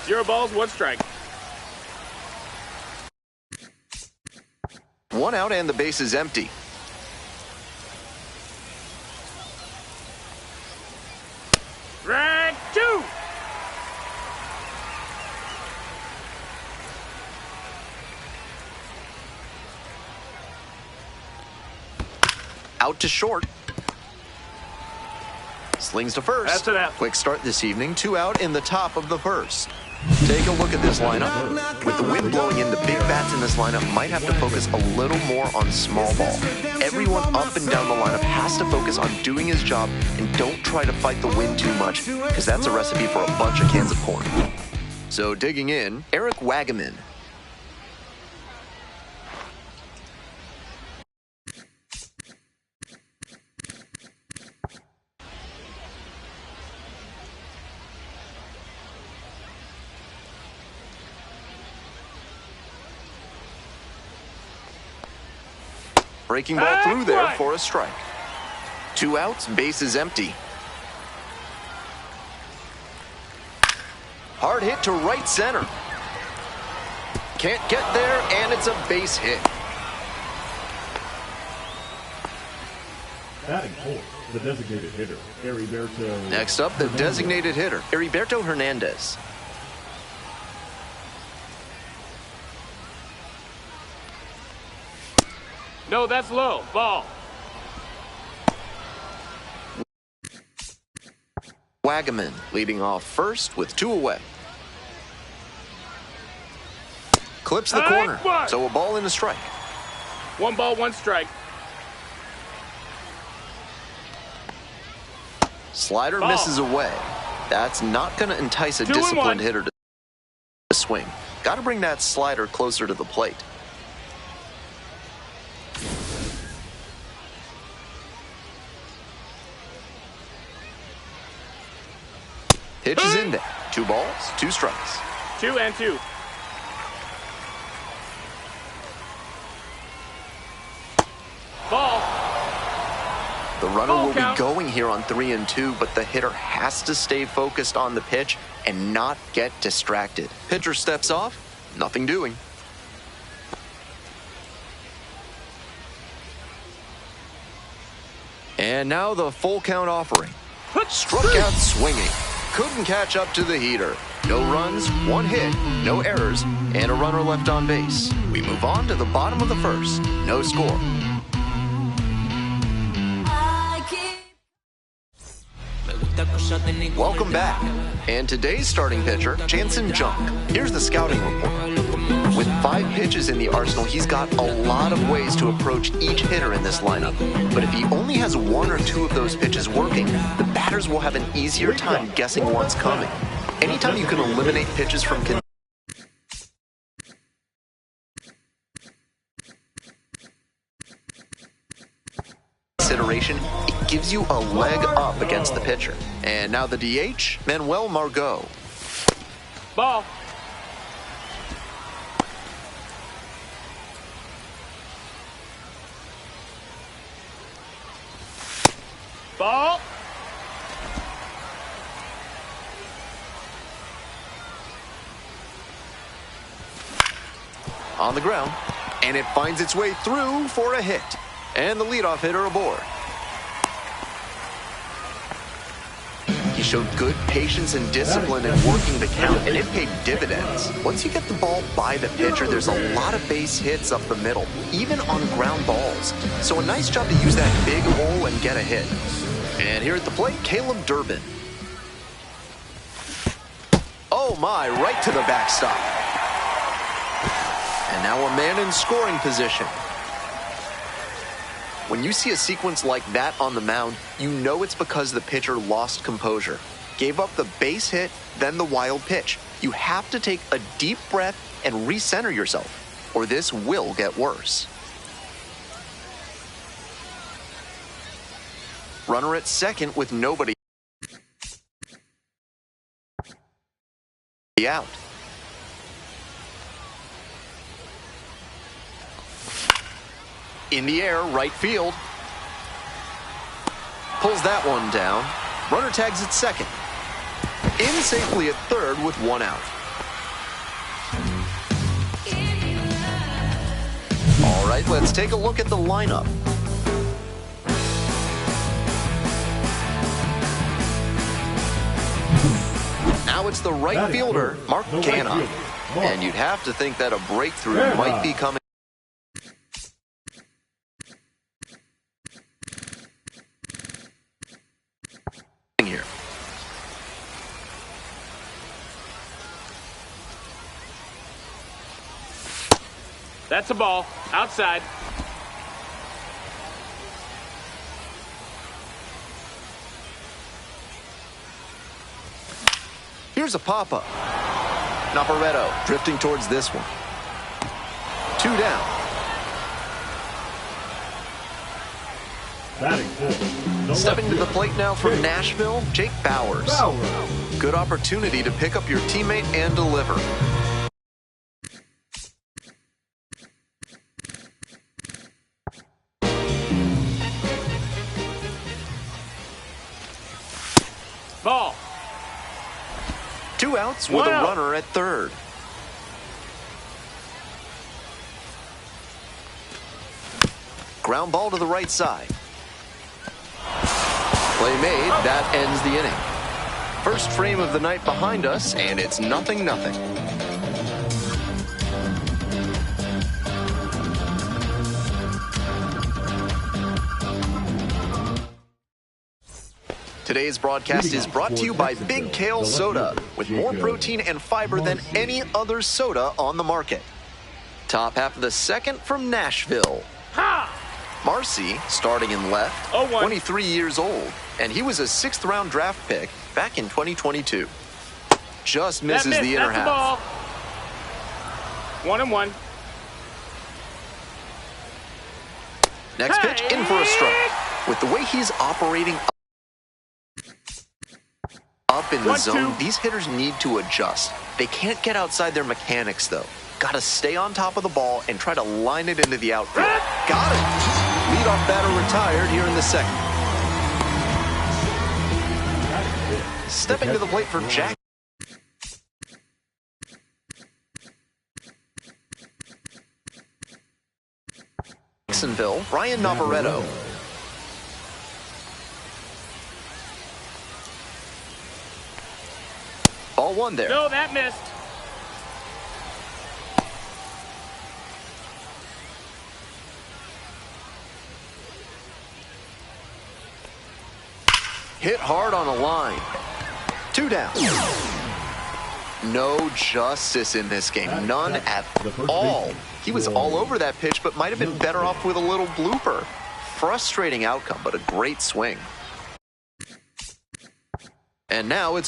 0 balls, 1 strike. 1 out and the base is empty. Strike 2. Out to short. Slings to first. That's an out. Quick start this evening. 2 out in the top of the first. Take a look at this lineup. With the wind blowing in, the big bats in this lineup might have to focus a little more on small ball. Everyone up and down the lineup has to focus on doing his job and don't try to fight the wind too much, because that's a recipe for a bunch of cans of corn. So digging in, Eric Wagaman. Breaking ball through there for a strike. 2 outs, base is empty. Hard hit to right center. Can't get there, and it's a base hit. Batting fourth, the designated hitter, Heriberto. Next up, the designated hitter, Heriberto Hernandez. No, that's low. Ball. Wagaman leading off first with 2 away. Clips the corner, so a ball and a strike. 1 ball, 1 strike. Slider Ball. misses away. That's not going to entice a 2 and 1. disciplined hitter to swing. Got to bring that slider closer to the plate. Pitch is in there. 2 balls, 2 strikes. 2 and 2. Ball. The runner Ball will count. be going here on 3 and 2, but the hitter has to stay focused on the pitch and not get distracted. Pitcher steps off, nothing doing. And now the full count offering. Struck out swinging. Couldn't catch up to the heater. No runs, 1 hit, no errors, and a runner left on base. We move on to the bottom of the first. No score. Welcome back. And today's starting pitcher, Jansen Junk. Here's the scouting report. With 5 pitches in the arsenal, he's got a lot of ways to approach each hitter in this lineup. But if he only has 1 or 2 of those pitches working, the batters will have an easier time guessing what's coming. Anytime you can eliminate pitches from consideration, it gives you a leg up against the pitcher. And now the DH, Manuel Margot. Ball. Ball. On the ground, and it finds its way through for a hit. And the leadoff hitter aboard. He showed good patience and discipline in working the count, and it paid dividends. Once you get the ball by the pitcher, there's a lot of base hits up the middle, even on ground balls. So a nice job to use that big hole and get a hit. And here at the plate, Caleb Durbin. Oh my, right to the backstop. And now a man in scoring position. When you see a sequence like that on the mound, you know it's because the pitcher lost composure. Gave up the base hit, then the wild pitch. You have to take a deep breath and recenter yourself, or this will get worse. Runner at second with nobody out. In the air, right field. Pulls that one down. Runner tags at second. In safely at third with 1 out. right, let's take a look at the lineup. Now it's the right fielder, Mark Canha. And you'd have to think that a breakthrough might be coming here. That's a ball. Outside. Here's a pop-up. Navarreto drifting towards this one. 2 down. Batting full. Stepping to the plate now from Nashville, Jake Bowers. Good opportunity to pick up your teammate and deliver. Ball. 2 outs with a runner at third. Ground ball to the right side. Play made, that ends the inning. First frame of the night behind us, and it's 0-0. Today's broadcast is brought to you by Big Kale Soda, with more protein and fiber than any other soda on the market. Top half of the second from Nashville. Marcy, starting in left, 23 years old, and he was a 6th-round draft pick back in 2022. Just misses the inner half. 1-1. Next pitch, in for a strike. With the way he's operating up in the zone, these hitters need to adjust. They can't get outside their mechanics, though. Got to stay on top of the ball and try to line it into the outfield. Got it! Leadoff batter retired here in the second. Stepping to the plate for JAX. Jacksonville, Ryan Navarreto. Ball 1 there. No, that missed. Hit hard on a line. 2 down. No justice in this game. None at all. He was all over that pitch, but might have been better off with a little blooper. Frustrating outcome, but a great swing. And now it's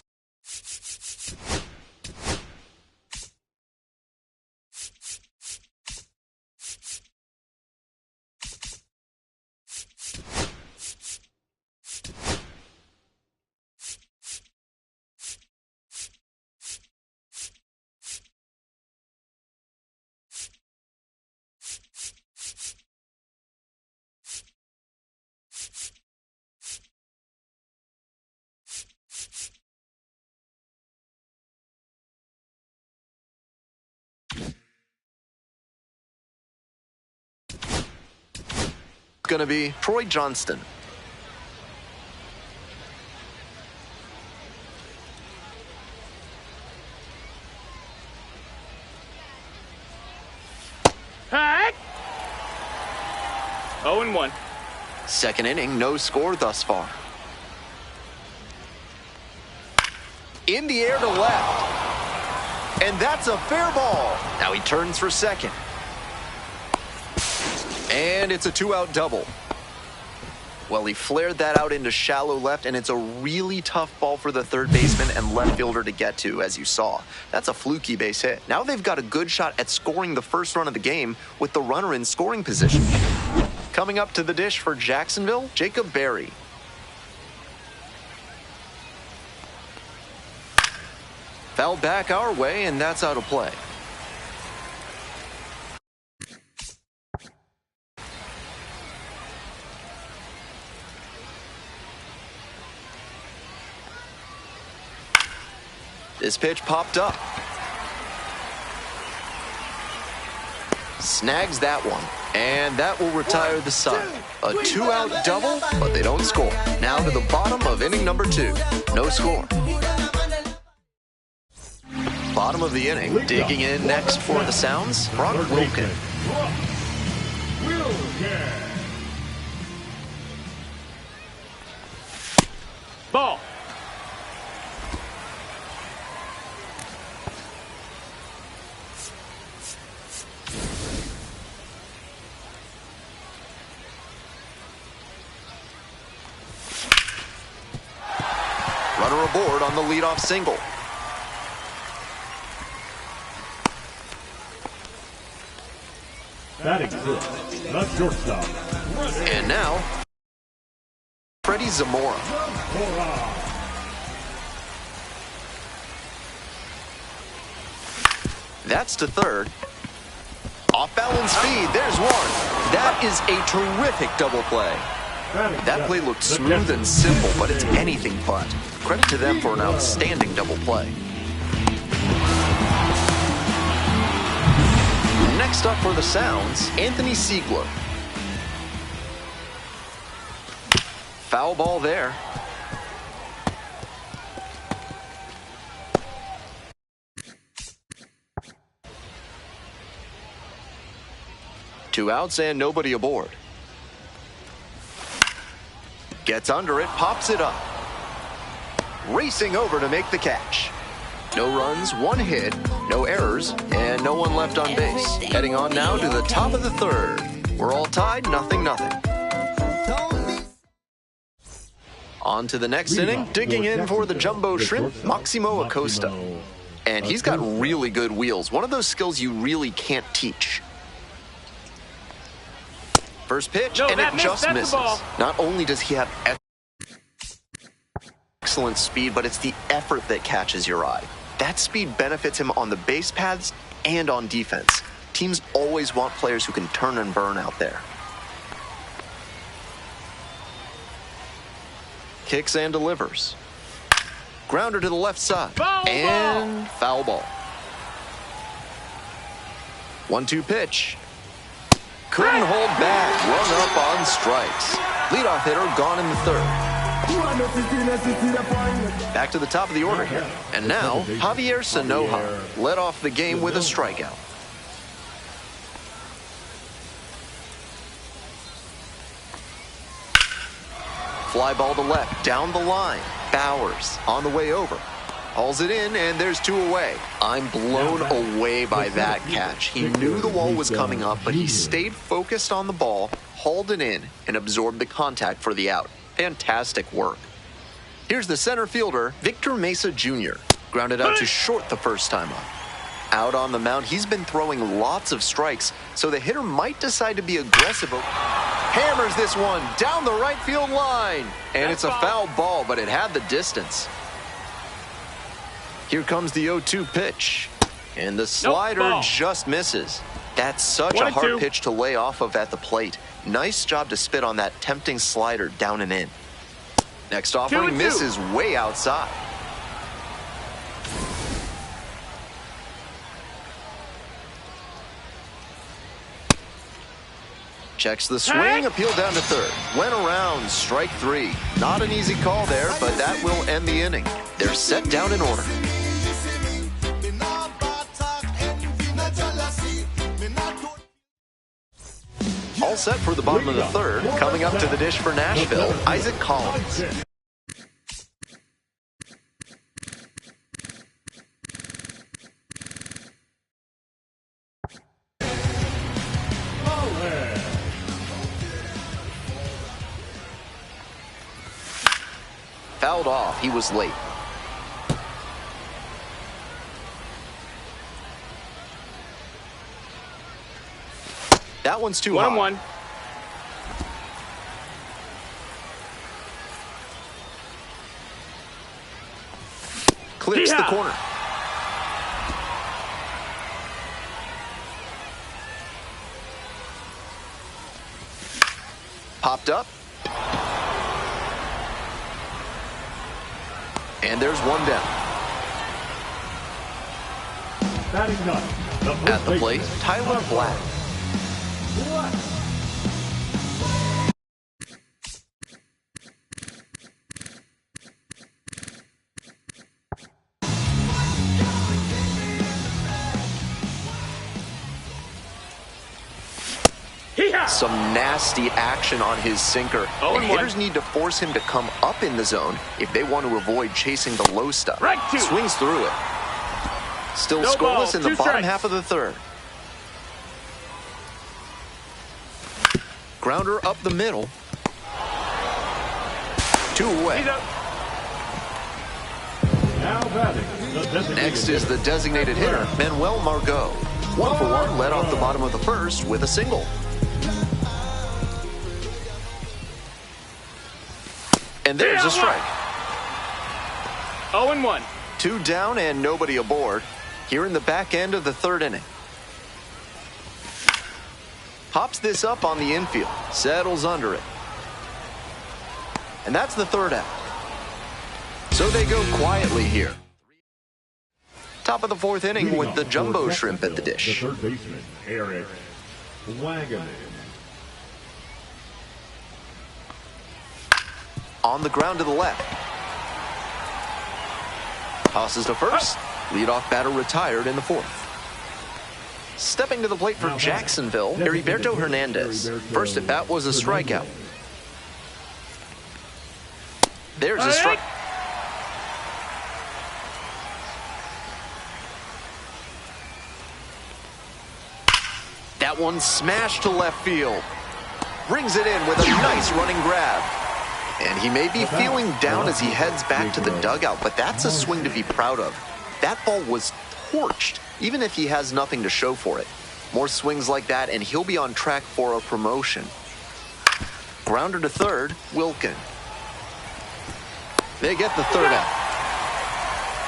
going to be Troy Johnston. Hey! 0-1. Second inning, no score thus far. In the air to left. And that's a fair ball. Now he turns for second. And it's a 2-out double. Well, he flared that out into shallow left, and it's a really tough ball for the third baseman and left fielder to get to, as you saw. That's a fluky base hit. Now they've got a good shot at scoring the first run of the game with the runner in scoring position. Coming up to the dish for Jacksonville, Jacob Berry. Fouled back our way, and that's out of play. This pitch popped up. Snags that one. And that will retire the side. A 2-out double, but they don't score. Now to the bottom of inning number 2. No score. Bottom of the inning, digging in next for the Sounds, Brock Wilken. Ball. Runner aboard on the leadoff single. Batting fifth, the shortstop. And now, Freddie Zamora. That's to third. Off balance speed, there's one. That is a terrific double play. That play looked smooth and simple, but it's anything but. Credit to them for an outstanding double play. Next up for the Sounds, Anthony Siegler. Foul ball there. Two outs and nobody aboard. Gets under it, pops it up. Racing over to make the catch. No runs, one hit, no errors, and no one left on base. Heading on now to the top of the third. We're all tied, 0-0. On to the next inning, digging in for the Jumbo Shrimp, Maximo Acosta. And he's got really good wheels, one of those skills you really can't teach. First pitch, and it just misses. Not only does he have excellent speed, but it's the effort that catches your eye. That speed benefits him on the base paths and on defense. Teams always want players who can turn and burn out there. Kicks and delivers. Grounder to the left side. And foul ball. 1-2 pitch. Couldn't hold back. Run up on strikes. Leadoff hitter gone in the third. Back to the top of the order here. And now, Javier Sanoja led off the game with a strikeout. Fly ball to left, down the line. Bowers on the way over. Hauls it in, and there's 2 away. I'm blown away by that catch. He knew the wall was coming up, but he stayed focused on the ball, hauled it in, and absorbed the contact for the out. Fantastic work. Here's the center fielder, Victor Mesa Jr. Grounded out to short the first time up. Out on the mound, he's been throwing lots of strikes, so the hitter might decide to be aggressive. Hammers this one down the right field line. And it's a foul ball, but it had the distance. Here comes the 0-2 pitch. And the slider just misses. That's such a hard pitch to lay off of at the plate. Nice job to spit on that tempting slider down and in. Next offering misses way outside. Checks the swing, appeal down to third. Went around, strike 3. Not an easy call there, but that will end the inning. They're set down in order. All set for the bottom of the third. Coming up to the dish for Nashville, Isaac Collins. Fouled off. He was late. That one's too high. 1-1. Clips the corner. Popped up. And there's one down. Batting ninth, At the plate, Tyler Black. Some nasty action on his sinker. And hitters need to force him to come up in the zone if they want to avoid chasing the low stuff. Swings through it. Still scoreless in the bottom half of the third. Grounder up the middle. 2 away. Now batting. Next is the designated hitter, Manuel Margot. 1 for 1, led off the bottom of the first with a single. And there's a strike. 0-1. 2 down and nobody aboard. Here in the back end of the third inning. Pops this up on the infield. Settles under it. And that's the third out. So they go quietly here. Top of the fourth inning with the jumbo shrimp at the dish. The third baseman, Eric Wagaman. On the ground to the left. Tosses to first. Leadoff batter retired in the fourth. Stepping to the plate for Jacksonville, Heriberto Hernandez. First at bat was a strikeout. There's a strike. That one smashed to left field. Brings it in with a nice running grab. And he may be feeling down as he heads back to the dugout, but that's a swing to be proud of. That ball was torched, even if he has nothing to show for it. More swings like that, and he'll be on track for a promotion. Grounder to third, Wilkin. They get the third out.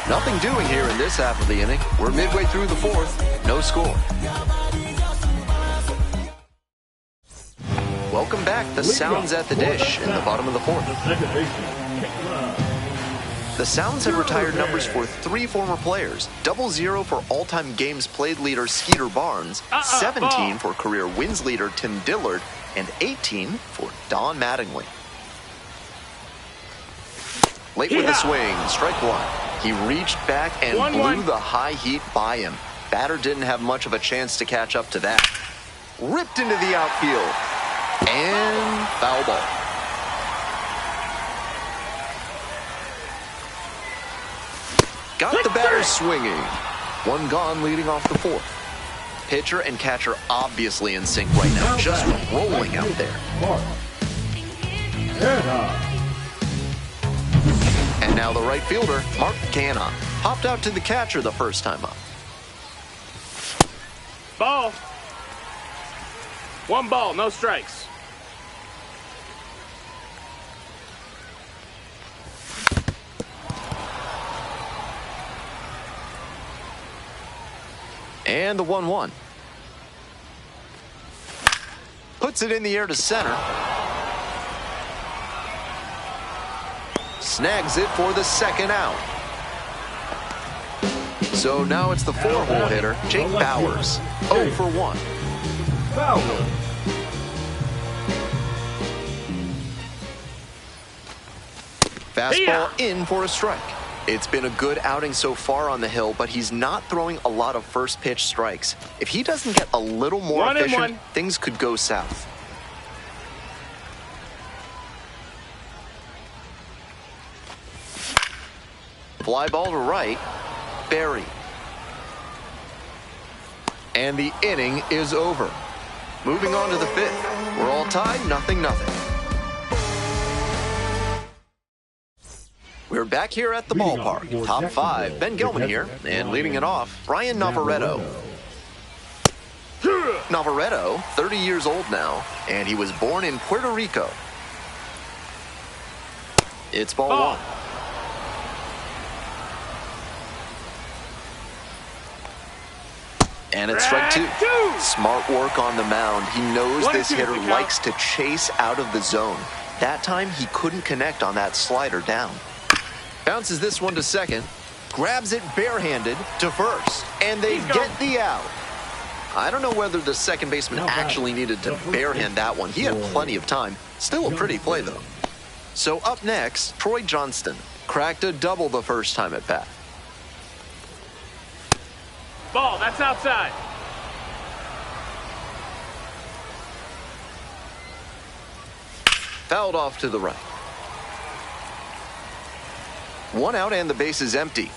Nothing doing here in this half of the inning. We're midway through the fourth. No score. Welcome back. The Sounds at the dish in the bottom of the fourth. The Sounds have retired numbers for 3 former players. 00 for all-time games played leader Skeeter Barnes, 17 for career wins leader Tim Dillard, and 18 for Don Mattingly. Late with the swing, strike 1. He reached back and blew the high heat by him. Batter didn't have much of a chance to catch up to that. Ripped into the outfield. And foul ball. Got the batter swinging. 1 gone leading off the fourth. Pitcher and catcher obviously in sync right now, just rolling out there. And now the right fielder, Mark Canha, popped out to the catcher the first time up. Ball. 1 ball, no strikes. And the 1-1. Puts it in the air to center. Snags it for the second out. So now it's the 4-hole hitter, Jake Bowers. 0 for 1. Bowers. Fastball in for a strike. It's been a good outing so far on the hill, but he's not throwing a lot of first pitch strikes. If he doesn't get a little more efficient, things could go south. Fly ball to right, Barry. And the inning is over. Moving on to the 5th. We're all tied, 0-0. We're back here at the ballpark. Top 5, Ben Gilman here, and leading it off, Brian Navarreto. Navarreto, 30 years old now, and he was born in Puerto Rico. It's ball 1. And it's strike 2. Smart work on the mound. He knows this hitter likes to chase out of the zone. That time, he couldn't connect on that slider down. Bounces this one to second, grabs it barehanded to first, and they get the out. I don't know whether the second baseman actually needed to barehand that one. He had plenty of time. Still a pretty play, though. So up next, Troy Johnston. Cracked a double the first time at bat. Ball, that's outside. Fouled off to the right. 1 out and the base is empty.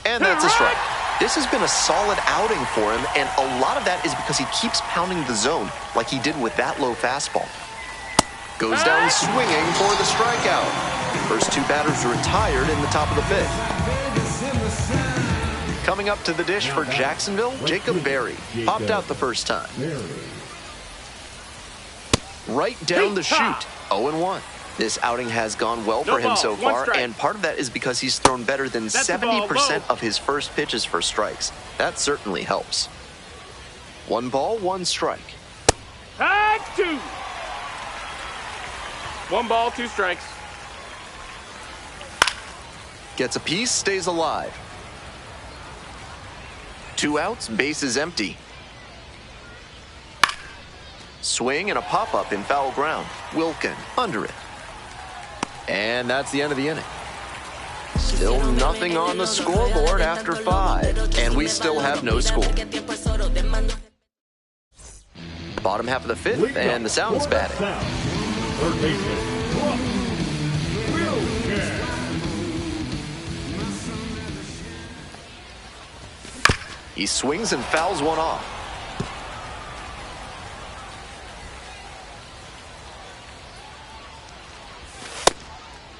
And that's a strike. This has been a solid outing for him, and a lot of that is because he keeps pounding the zone like he did with that low fastball. Goes down swinging for the strikeout. First 2 batters retired in the top of the 5th. Coming up to the dish for Jacksonville, Jacob Berry. Popped out the first time. Right down the chute, 0-1. This outing has gone well for him so far, and part of that is because he's thrown better than 70% of his first pitches for strikes. That certainly helps. 1 ball, 1 strike. 2. 1 ball, 2 strikes. Gets a piece, stays alive. 2 outs, base is empty. Swing and a pop-up in foul ground. Wilkin under it. And that's the end of the inning. Still nothing on the scoreboard after 5, and we still have no score. Bottom half of the 5th, and the Sounds batting. He swings and fouls one off.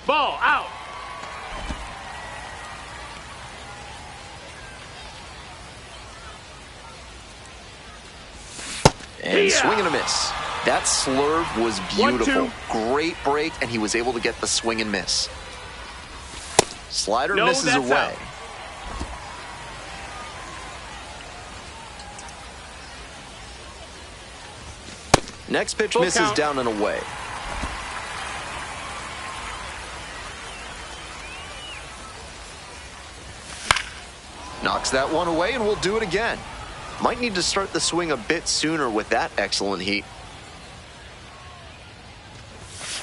Ball out. And swing and a miss. That slurve was beautiful. Great break, and he was able to get the swing and miss. Slider misses away. Out. Next pitch misses down and away. Knocks that one away, and we'll do it again. Might need to start the swing a bit sooner with that excellent heat.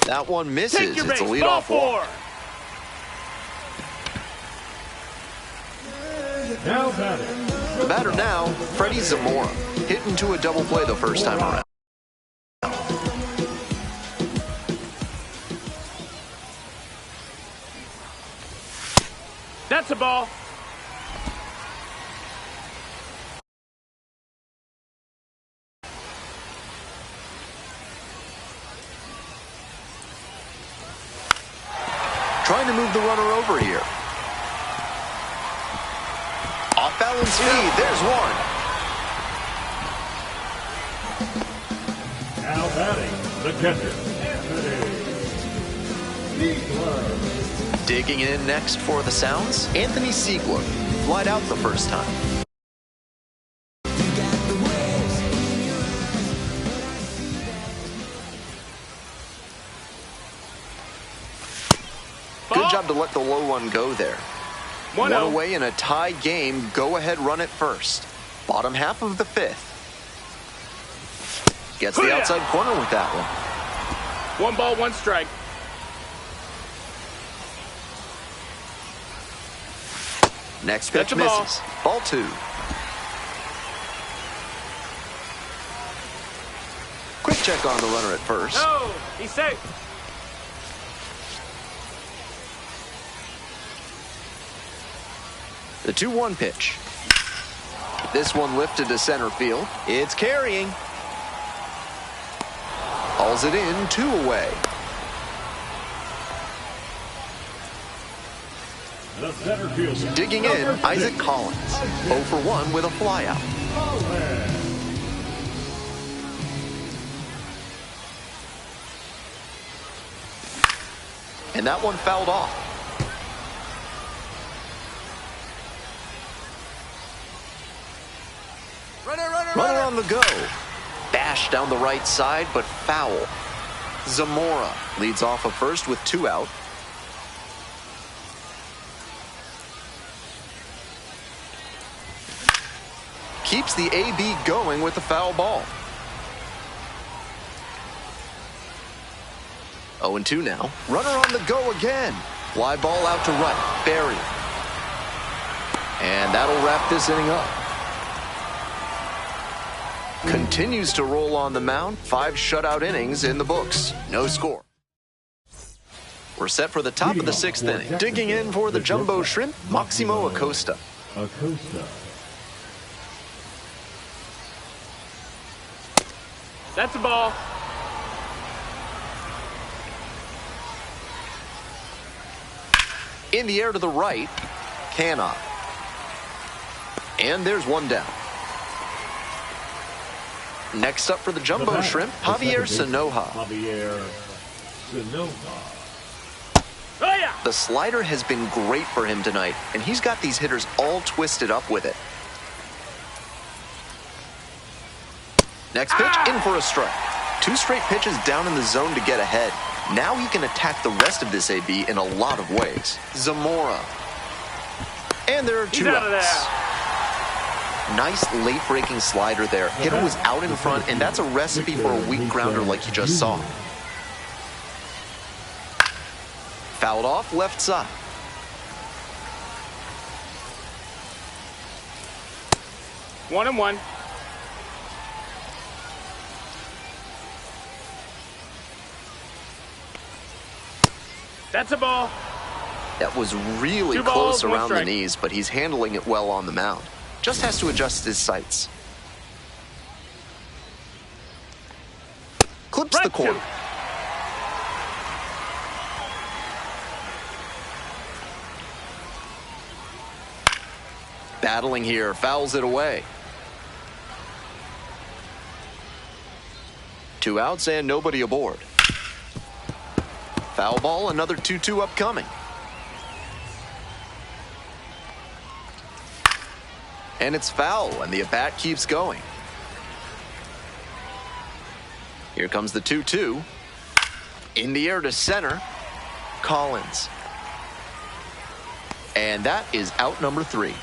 That one misses. It's a leadoff walk. Now batting. The batter now, Freddie Zamora. Hit into a double play the first time around. That's a ball. Trying to move the runner over here. Off balance speed, there's one. Now batting, the catcher, Anthony. Digging in next for the Sounds, Anthony Siegler. Flied out the first time. Good job to let the low one go there. 1 away in a tie game. Go ahead, run it first. Bottom half of the 5th. Gets the outside corner with that one. 1 ball, 1 strike. Next pitch misses. Ball 2. Quick check on the runner at first. No, he's safe. The 2-1 pitch. This one lifted to center field. It's carrying. Hauls it in, 2 away. The center fielder. Digging in, Isaac Collins. 0 for 1 with a flyout. And that one fouled off. Runner on the go. Bash down the right side, but foul. Zamora leads off of first with 2 out. Keeps the AB going with the foul ball. 0-2 now. Runner on the go again. Fly ball out to right. Berry. And that'll wrap this inning up. continues to roll on the mound. 5 shutout innings in the books. No score. We're set for the top of the 6th inning. Digging in for the Jumbo Shrimp, Maximo Acosta. That's a ball. In the air to the right, Cannot. And there's one down. Next up for the Jumbo Shrimp, Javier Sanoja. Oh, yeah. The slider has been great for him tonight, and he's got these hitters all twisted up with it. Next pitch, in for a strike. 2 straight pitches down in the zone to get ahead. Now he can attack the rest of this AB in a lot of ways. Zamora. And there are 2 He's out of outs. Nice late-breaking slider there. Hitter was out in front, and that's a recipe for a weak grounder like you just saw. Fouled off left side. One and one. That's a ball. That was really 2 balls, close 1 around the strike. knees, but he's handling it well on the mound. Just has to adjust his sights. Clips the Right corner. to. Battling here, fouls it away. 2 outs and nobody aboard. Foul ball, another 2-2 upcoming. And it's foul, and the at-bat keeps going. Here comes the 2-2. In the air to center, Collins. And that is out number 3.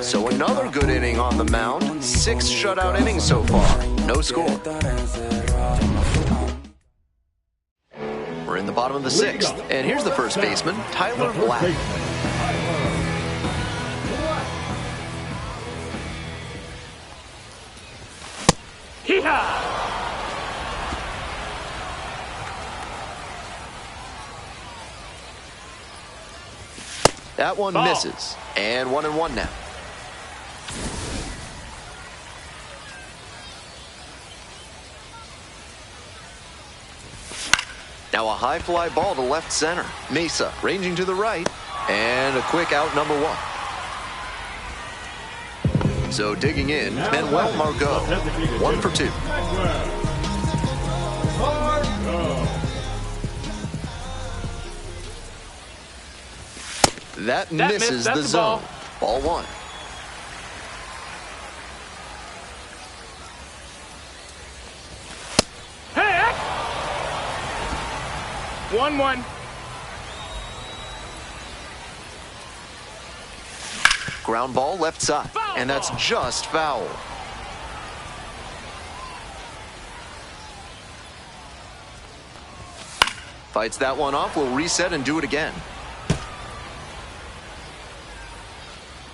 So another good inning on the mound. 6 shutout innings so far. No score. We're in the bottom of the 6th. And here's the first baseman, Tyler Black. Hee-haw! That one Ball. misses. And 1-1 now. Now a high fly ball to left center. Mesa ranging to the right. And a quick out number 1. So digging in, Manuel Margot. 1 for 2. That misses That's the a zone. ball. Ball 1. Hey! 1-1. Ground ball left side. Foul And that's ball. just foul. Fights that one off. We'll reset and do it again.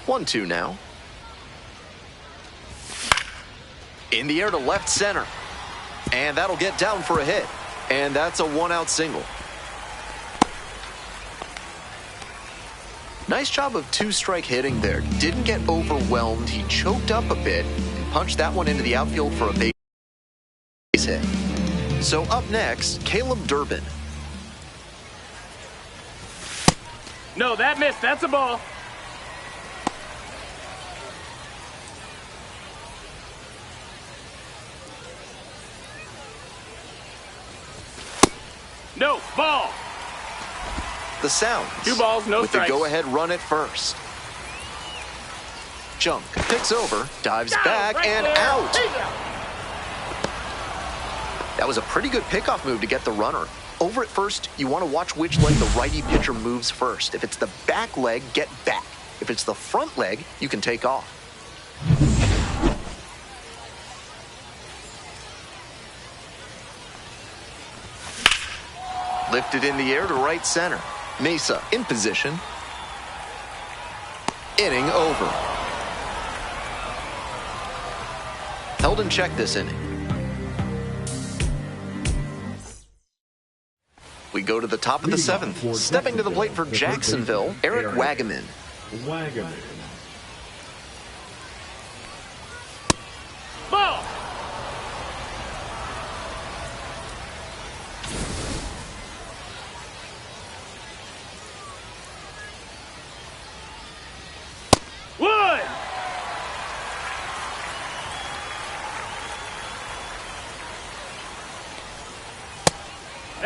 1-2 now. In the air to left center. And that'll get down for a hit. And that's a 1-out single. Nice job of 2-strike hitting there. Didn't get overwhelmed. He choked up a bit and punched that one into the outfield for a base hit. So up next, Caleb Durbin. No, that missed. That's a ball. No, ball. The sounds. 2 balls, no with strikes. the go-ahead run at first. Junk picks over, dives back, Right and there. out. He's out. That was a pretty good pickoff move to get the runner. Over at first, you want to watch which leg the righty pitcher moves first. If it's the back leg, get back. If it's the front leg, you can take off. Lifted in the air to right center. Mesa in position. Inning over. Held held in check this inning. We go to the top of the 7th. Stepping to the plate for Jacksonville, Eric Wagaman. Ball. One.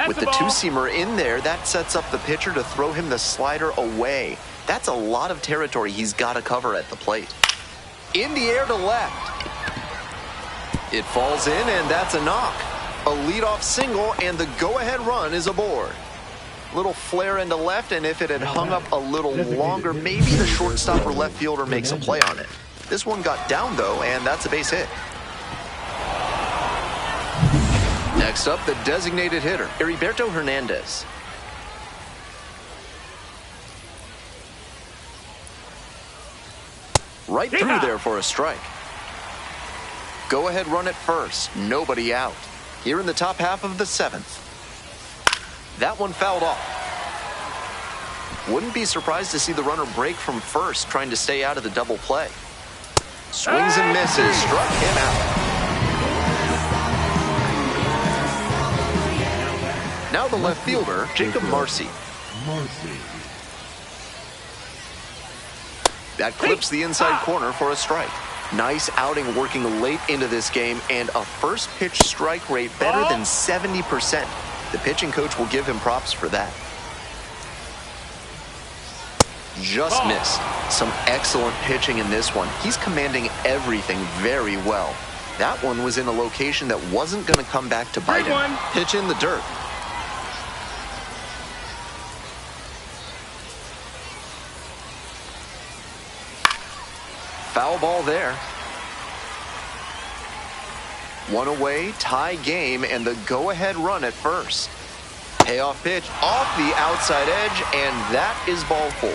With the two-seamer in there, that sets up the pitcher to throw him the slider away. That's a lot of territory he's got to cover at the plate. In the air to left. It falls in, and that's a knock. A leadoff single, and the go-ahead run is aboard. Little flare into left, and if it had hung up a little longer, maybe the shortstop or left fielder makes a play on it. This one got down, though, and that's a base hit. Next up, the designated hitter, Heriberto Hernandez. Right through there for a strike. Go ahead run at first, nobody out. Here in the top half of the 7th. That one fouled off. Wouldn't be surprised to see the runner break from first, trying to stay out of the double play. Swings and misses, struck him out. Now the left fielder, Jacob Marcy. That clips the inside corner for a strike. Nice outing working late into this game, and a first pitch strike rate better than 70%. The pitching coach will give him props for that. Just missed. Some excellent pitching in this one. He's commanding everything very well. That one was in a location that wasn't going to come back to bite him. Pitch in the dirt. Foul ball there. One away, tie game, and the go-ahead run at first. Payoff pitch off the outside edge, and that is ball 4.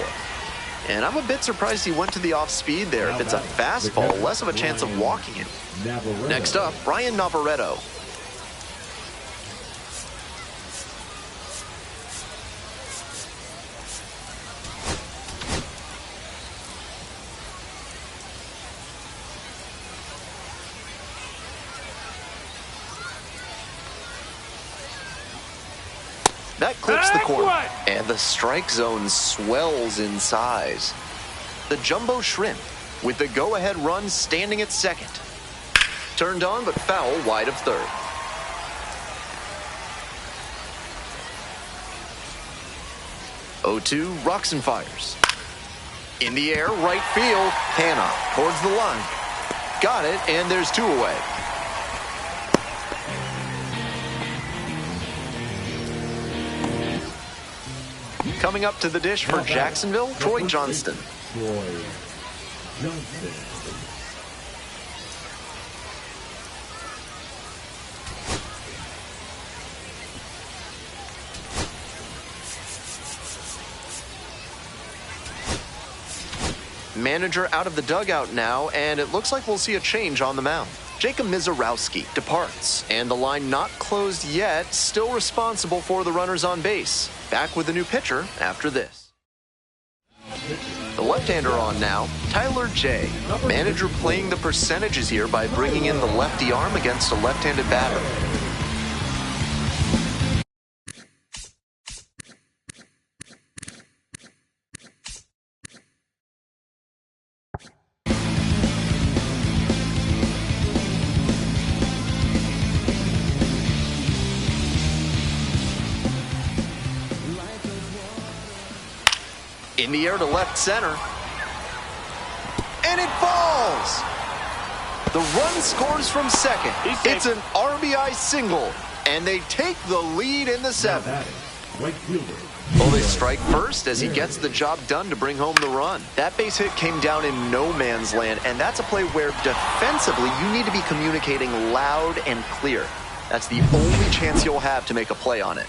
And I'm a bit surprised he went to the off-speed there. If it's a fastball, less of a chance of walking it. Next up, Brian Navarreto. That clips the corner, and the strike zone swells in size. The Jumbo Shrimp with the go-ahead run standing at second. Turned on, but foul wide of third. (0-2) rocks and fires. In the air, right field, Hanna towards the line. Got it, and there's 2 away. Coming up to the dish for Jacksonville, Troy Johnston. Manager out of the dugout now, and it looks like we'll see a change on the mound. Jacob Mizorowski departs, and the line not closed yet, still responsible for the runners on base. Back with the new pitcher after this. The left-hander on now, Tyler J. Manager playing the percentages here by bringing in the lefty arm against a left-handed batter. In the air to left center. And it falls! The run scores from second. It's an RBI single. And they take the lead in the 7th. Well, they strike first as he gets the job done to bring home the run. That base hit came down in no man's land, and that's a play where defensively you need to be communicating loud and clear. That's the only chance you'll have to make a play on it.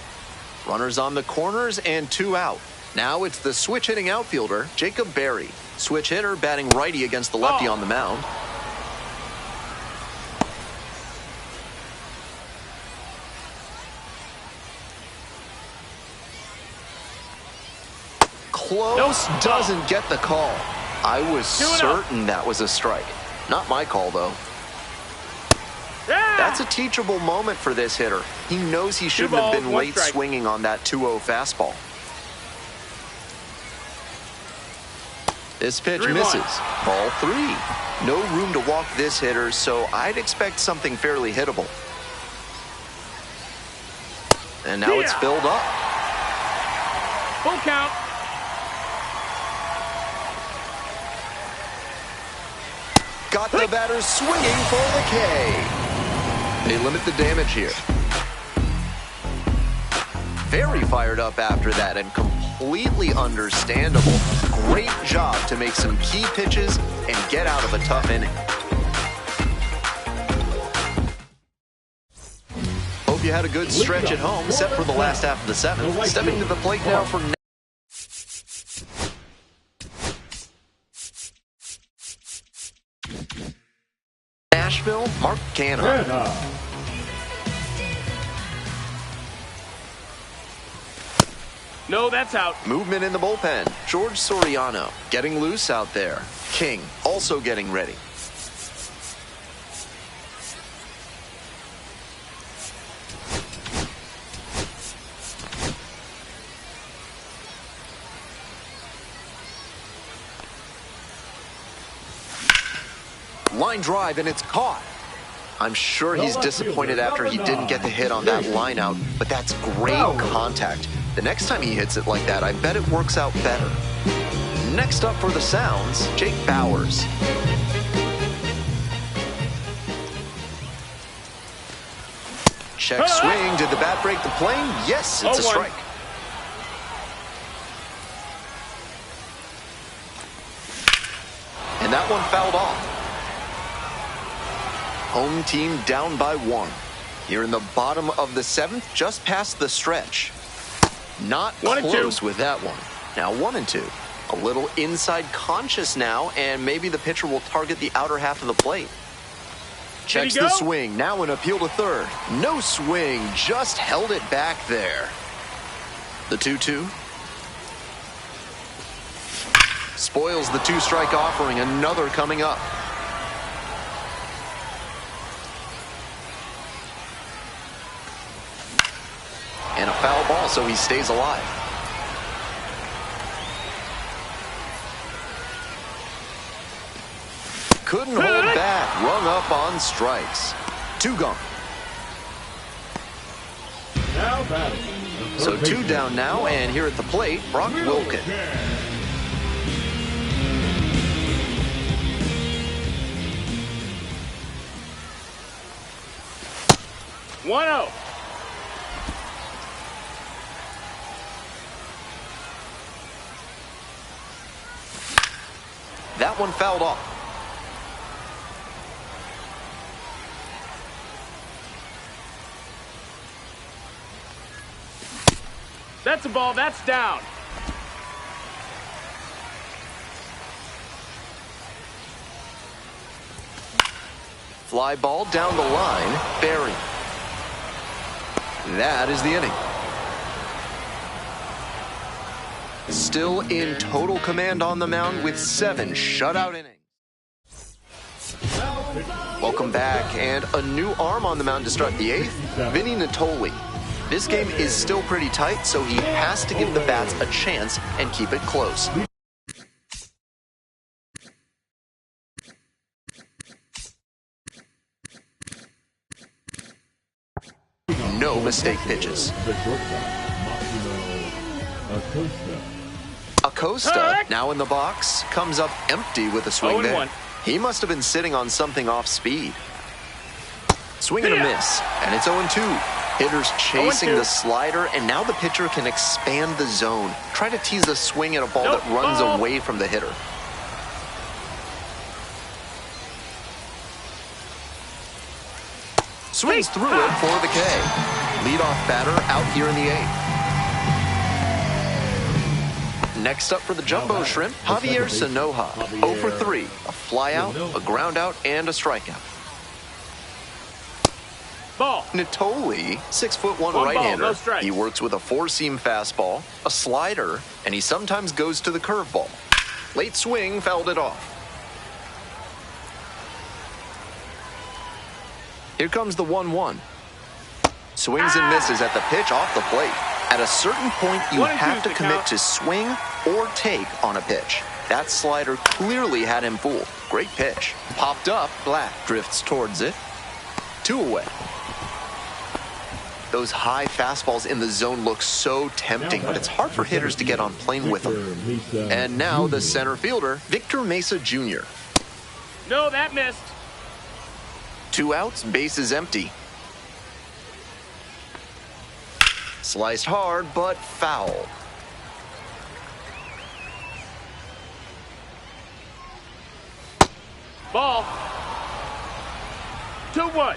Runners on the corners and 2 out. Now it's the switch-hitting outfielder, Jacob Berry. Switch hitter batting righty against the lefty on the mound. close, doesn't get the call. I was 2-0. certain that was a strike. Not my call, though. Yeah! That's a teachable moment for this hitter. He knows he shouldn't have balls, been 1 late strike. swinging on that 2-0 fastball. This pitch 3-1. misses. Ball 3. No room to walk this hitter, so I'd expect something fairly hittable. And now it's Yeah. filled up. Full count. Got the batter swinging for the K. They limit the damage here. Very fired up after that and completely understandable. Great job to make some key pitches and get out of a tough inning. Hope you had a good stretch at home, set for the last half of the 7th. Stepping to the plate now for Nashville, Mark Canha. Canha. No, that's out. Movement in the bullpen. George Soriano getting loose out there. King also getting ready. Line drive, and it's caught. I'm sure he's disappointed after he didn't get the hit on that line out, but that's great contact. The next time he hits it like that, I bet it works out better. Next up for the Sounds, Jake Bauers. Check swing. Did the bat break the plane? Yes, it's a 0-1. strike. And that one fouled off. Home team down by 1. Here in the bottom of the 7th, just past the stretch. Not 1 and 2. close with that one. Now 1 and 2. A little inside conscious now, and maybe the pitcher will target the outer half of the plate. Checks he the go? swing. Now an appeal to third. No swing. Just held it back there. The 2-2. Spoils the 2-strike offering. Another coming up. And a foul ball, so he stays alive. Couldn't hold back. Rung up on strikes. 2 gone. Now batting. So 2 down now, and here at the plate, Brock Wilken. 1-0. That one fouled off. That's a ball. That's down. Fly ball down the line, Barry. That is the inning. Still in total command on the mound with 7 shutout innings. Welcome back, and a new arm on the mound to start the 8th, Vinny Natoli. This game is still pretty tight, so he has to give the bats a chance and keep it close. No mistake pitches. The shortstop, Acosta. Acosta, now in the box, comes up empty with a swing there. 0-1. He must have been sitting on something off speed. Swing and a miss, and it's 0-2. Hitters chasing 0-2. the slider, and now the pitcher can expand the zone. Try to tease a swing at a ball Nope. that runs Ball. away from the hitter. Swings through it for the K. Leadoff batter out here in the 8th. Next up for the Jumbo Shrimp, Javier Sanoja. 0 for 3. A flyout, a groundout, and a strikeout. Ball. Natoli, 6'1" One ball, right-hander. no strikes. He works with a four-seam fastball, a slider, and he sometimes goes to the curveball. Late swing fouled it off. Here comes the 1-1. Swings and misses at the pitch off the plate. At a certain point, you 1-2 have to the commit count. to swing or take on a pitch. That slider clearly had him fooled. Great pitch. Popped up, Black drifts towards it. 2 away. Those high fastballs in the zone look so tempting, but it's hard for hitters to get on plane with them. And now the center fielder, Victor Mesa Jr. No, that missed. 2 outs, base is empty. Sliced hard, but foul. Ball. 2-1.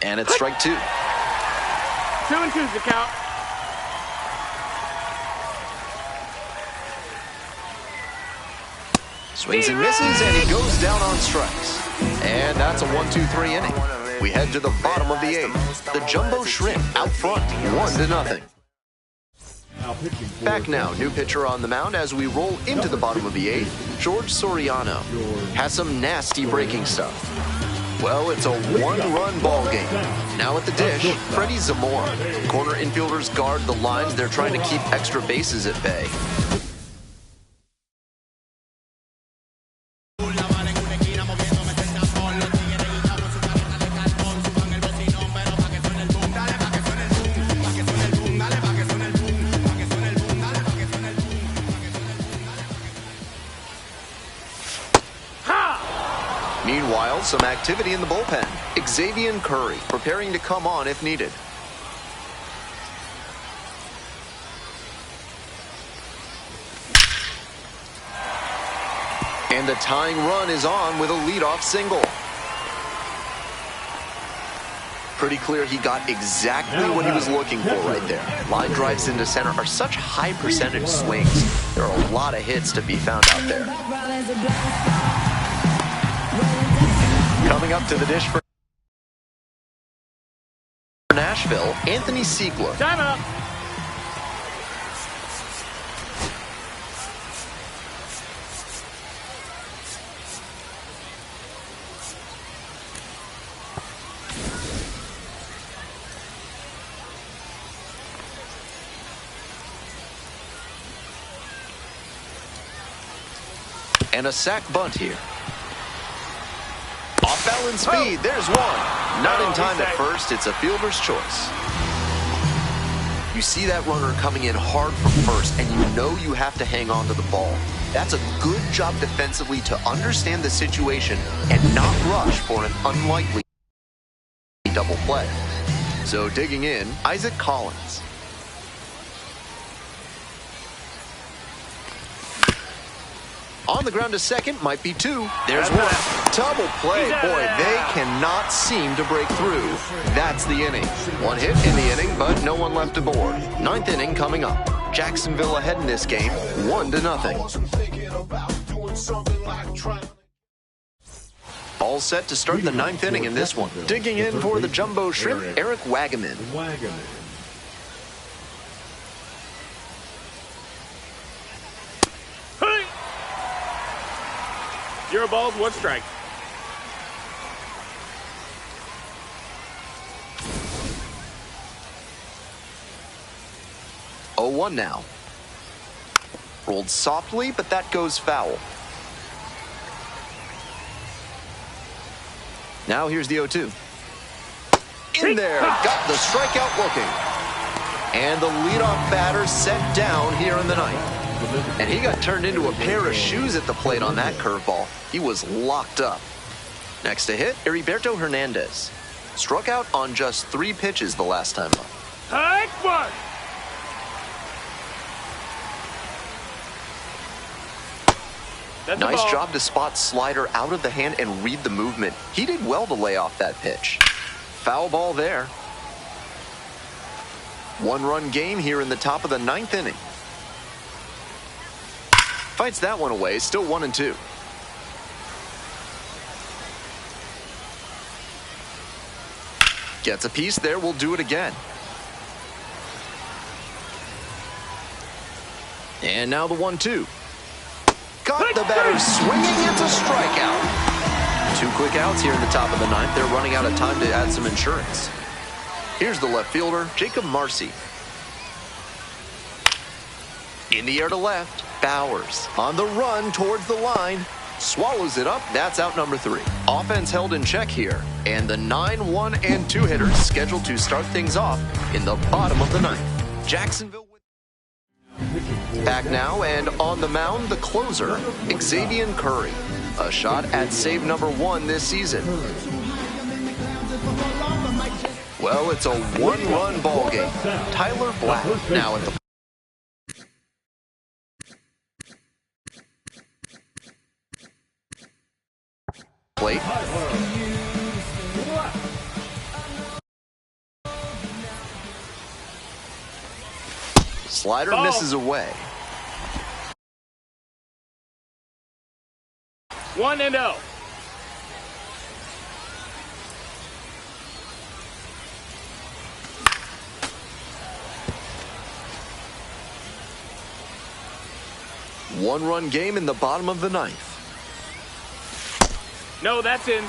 And it's strike 2. 2-2's the count. Swings and misses, and he goes down on strikes. And that's a 1-2-3 inning. We head to the bottom of the 8th. The Jumbo Shrimp out front, 1-0. Now pitching for Back now, new pitcher on the mound as we roll into the bottom of the 8th. George Soriano has some nasty breaking stuff. Well, it's a one-run ball game. Now at the dish, Freddie Zamora. Corner infielders guard the lines. They're trying to keep extra bases at bay. Meanwhile, some activity in the bullpen. Xavier Curry preparing to come on if needed. And the tying run is on with a leadoff single. Pretty clear he got exactly what he was looking for right there. Line drives into center are such high percentage swings. There are a lot of hits to be found out there. Coming up to the dish for Nashville, Anthony Siegler. Timeout. And a sac bunt here. Off-balance speed, there's one. Not in time at first, it's a fielder's choice. You see that runner coming in hard from first, and you know you have to hang on to the ball. That's a good job defensively to understand the situation and not rush for an unlikely double play. So digging in, Isaac Collins. On the ground to second, might be 2. There's one. Double play. Boy, they cannot seem to break through. That's the inning. One hit in the inning, but no one left aboard. 9th inning coming up. Jacksonville ahead in this game, 1-0. All set to start the 9th inning in this one. Digging in for the Jumbo Shrimp, Eric Wagaman. Zero balls, 1 strike. Oh, 1 now. Rolled softly, but that goes foul. Now here's the 0-2. In there, got the strikeout looking. And the leadoff batter set down here in the 9th. And he got turned into a pair of shoes at the plate on that curveball. He was locked up. Next to hit, Heriberto Hernandez. Struck out on just 3 pitches the last time up. Hike one. That's Nice a ball. job to spot slider out of the hand and read the movement. He did well to lay off that pitch. Foul ball there. 1-run game here in the top of the 9th inning. Fights that one away, still 1-2. Gets a piece there, will do it again. And now the 1-2. Got the batter swinging, it's a strikeout. 2 quick outs here in the top of the 9th. They're running out of time to add some insurance. Here's the left fielder, Jacob Marcy. In the air to left, Bowers. On the run towards the line. Swallows it up, that's out number 3. Offense held in check here. And the 9, 1, and 2 hitters scheduled to start things off in the bottom of the 9th. Jacksonville back now, and on the mound, the closer, Xavier Curry. A shot at save number 1 this season. Well, it's a 1-run ball game. Tyler Black now at the plate. Slider misses away. 1-0. One-run game in the bottom of the 9th. No, that's in.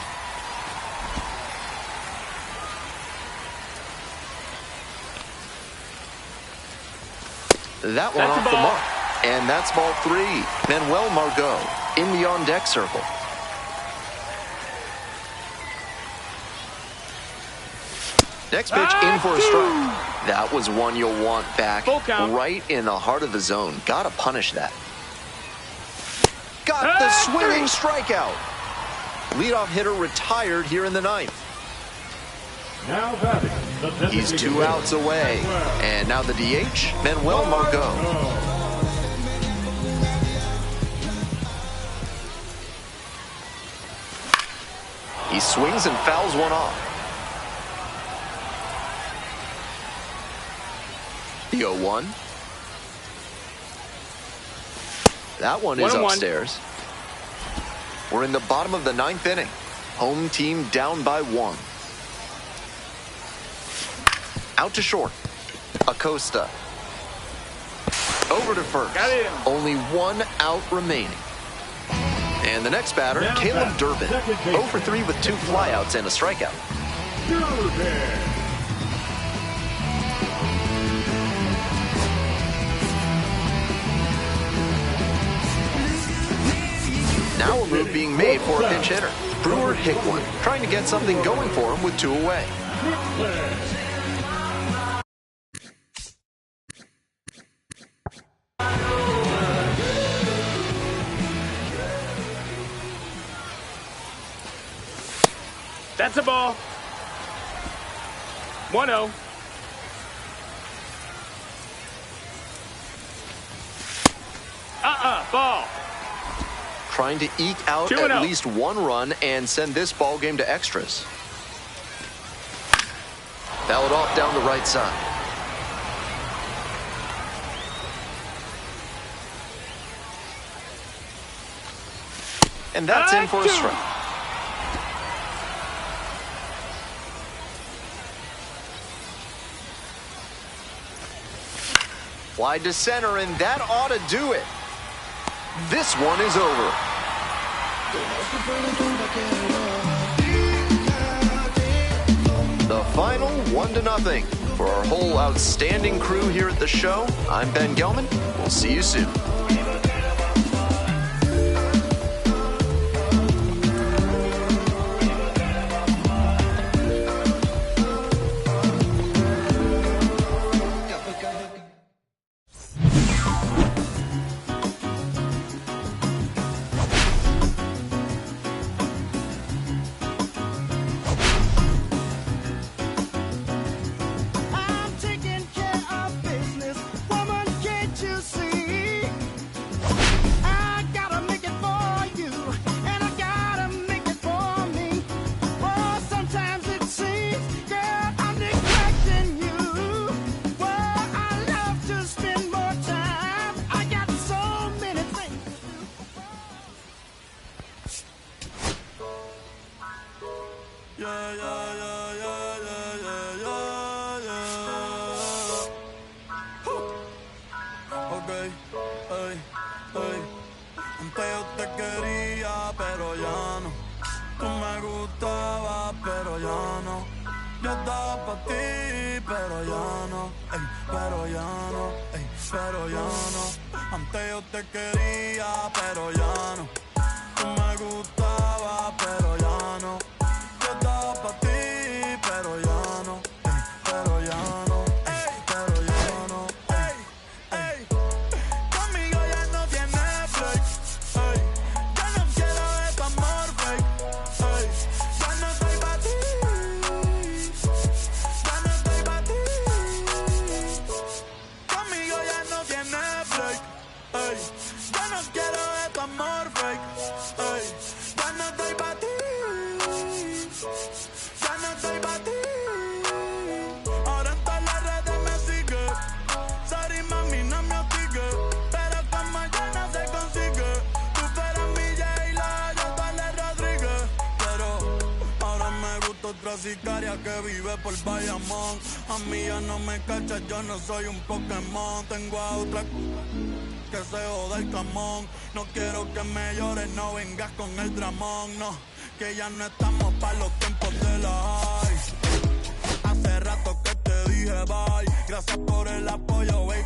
That one That's off a the ball. mark. And that's ball 3. Manuel Margot in the on-deck circle. Next pitch in for a strike. That was one you'll want back. Full count. Right in the heart of the zone. Gotta punish that. Got the swinging strikeout. Leadoff hitter retired here in the 9th. Now batting, the He's designated 2 outs away. And now the DH, Manuel Margot. He swings and fouls one off. The 0-1. That one is 1-1. upstairs. We're in the bottom of the 9th inning. Home team down by 1. Out to short. Acosta. Over to first. Got him. Only 1 out remaining. And the next batter, Now Caleb bat, Durbin. second baseman. 0 for 3 with 2 flyouts and a strikeout. Durbin. Now a move being made for a pinch hitter. Brewer Hickman, trying to get something going for him with 2 away. That's a ball. 1-0. Ball. Trying to eke out 2-0. at least 1 run and send this ball game to extras. Fouled off down the right side. And that's in for a strike. Fly to center, and that ought to do it. This one is over. The final 1-0 for our whole outstanding crew here at the show. I'm Ben Gelman. We'll see you soon. I'm taking care of business, woman, can't you see? pero ya no. Antes yo te quería, pero ya no. Tú me gustabas, pero ya no. Yo estaba pa' ti, pero ya no. Pero ya no, pero ya no. Conmigo ya no tiene break. Ya no quiero ver tu amor fake. Ya no estoy pa' ti. Ya no estoy pa' ti. Conmigo ya no tiene break. Ya no quiero ver tu amor fake. Ya no estoy pa' ti. Ya no estoy pa' ti. Ahora en todas las redes me sigue. Sorry mami, no me hostigues. Pero como ya no se consigue. Tú fueras mi J-Lo, yo Vale Rodríguez. Pero ahora me gusta otra sicaria que vive por Bayamón. A mí ya no me cachas, yo no soy un Pokémon. Tengo a otra que se joda el camón. No quiero que me llores, no vengas con el dramón. No, que ya no estamos pa' los tiempos de la high. Hace rato que te dije bye. Gracias por el apoyo, baby.